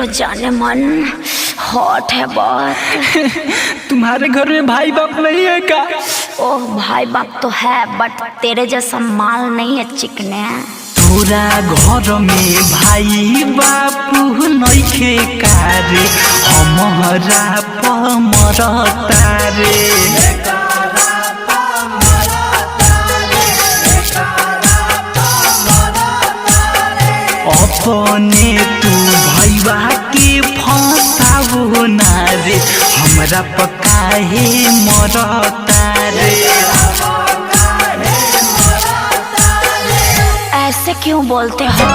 लो जाने मन हॉट है बहुत। तुम्हारे घर में भाई बाप नहीं है क्या? ओह भाई बाप तो है बट तेरे जैसा माल नहीं है चिकने। तोरा घर में भाई बापू नइखे कारे हमारा पमरता रे। अपने तू भैया के फंसाओ ना रे हमरा पकाहे मरता रे। ऐसे क्यों बोलते हो?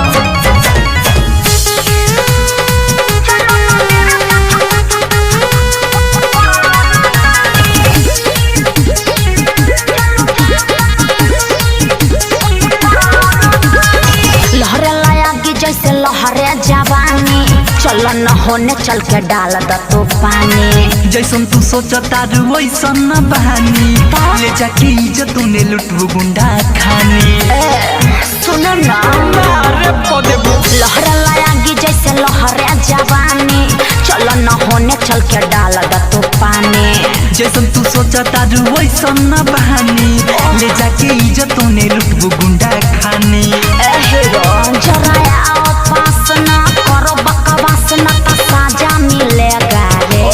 लहरे लायागी जैसे लहरे जवानी, चल न होने चल के डाल द तू पानी। जैसन तू सोचता वैसन न बहानी, ले जाके इज्जत तूने लुटबू गुंडा खानी। सुनो ना लहरे लायागी जैसे लहरे जवानी, चल न होने चल के डाल द तू पानी। जैसन तू सोचता वैसन न बहानी, ले जाके इज्जत तूने लुटबू गुंडा खानी। हीरो जरा आओ पास ना करो बकवास ना तो साजा मिलेगा रे,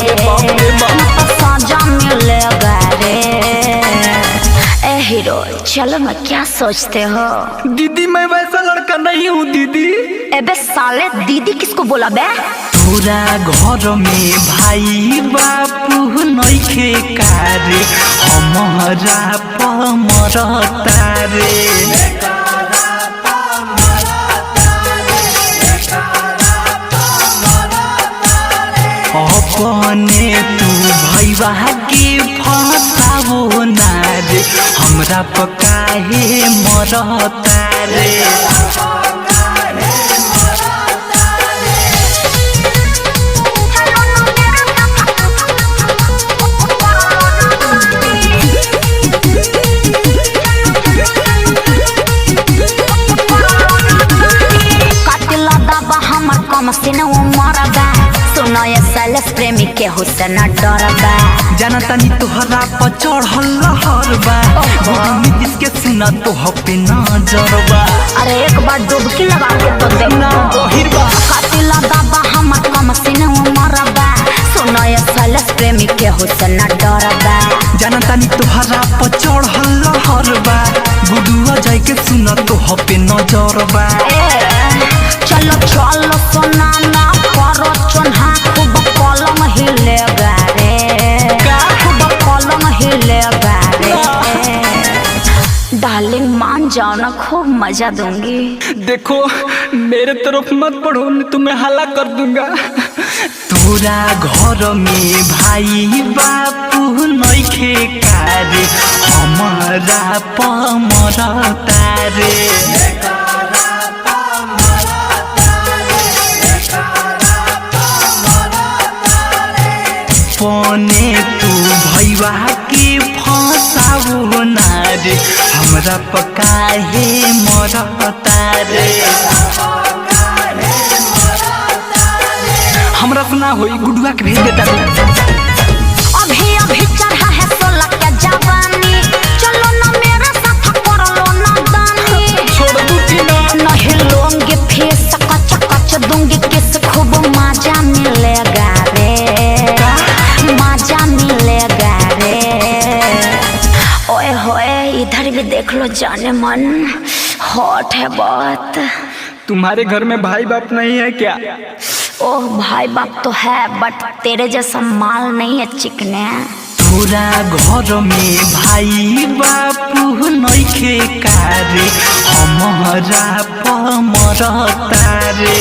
ना तो साजा मिलेगा रे। ए हीरो चलो ना, क्या सोचते हो? दीदी मैं वैसा लड़का नहीं हूँ दीदी। एबे साले दीदी किसको बोला बे? तोरा घर में भाई बापू नइखे कारे हमारा पमरता रे। अपने तू भैया के फंसाओ ना रे हमरा पकाहे मरता रे। मसीन उमरबा सुनो ये सैलेस प्रेमी के हुसन डरबा। जानता नी तोहरा पर चढ़ल लहरबा, जिसके सुना तो पे नजरबा। अरे एक बार डुबकी लगा के तो देखना गहिरबा। कातिला दाबा हमर कमसीन उमरबा सुनो ये सैलेस प्रेमी के हुसन डरबा। जानता नी तोहरा पर चढ़ल लहरबा, गुडुआ जाय के सुना तो पे नजरबा। चलो चलो सोना ना करो चोन्हा, खूब कलम हिलेगा रे, खूब कलम हिलेगा रे। डार्लिंग मान जाओ ना, खूब मजा दूंगी। देखो मेरे तरफ मत बढ़ो, तुम्हें हल्ला कर दूंगा। तोरा घर में भाई बापू नइखे कारे हमारा पमरता रे। अपने तू भैया के फंसाओ ना रे हमरा पकाहे मरता रे। हमरा सुना होई गुडुआ के भेज देता। अभी अभी चढ़ा है 16 का जवानी, चलो ना मेरे साथ कर लो ना दानी। छोड़ दूंगी ना नहीं लूंगी फीस, कच कच दूंगी किस, खूब मजा मिलेगा रे, मजा मिलेगा रे। ओए होए इधर भी देख लो जाने मन हॉट है बहुत। तुम्हारे घर में भाई बाप नहीं है क्या? ओह भाई बाप तो है बट तेरे जैसा माल नहीं है चिकने। तोरा घर में भाई बापू नइखे कारे हमारा पमरता रे।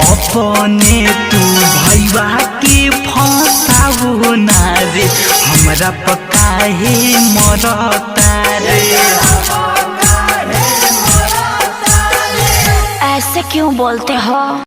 अपने तू भैया के फंसाओ ना रे हमरा पकाहे मरता रे। ऐसे क्यों बोलते हो?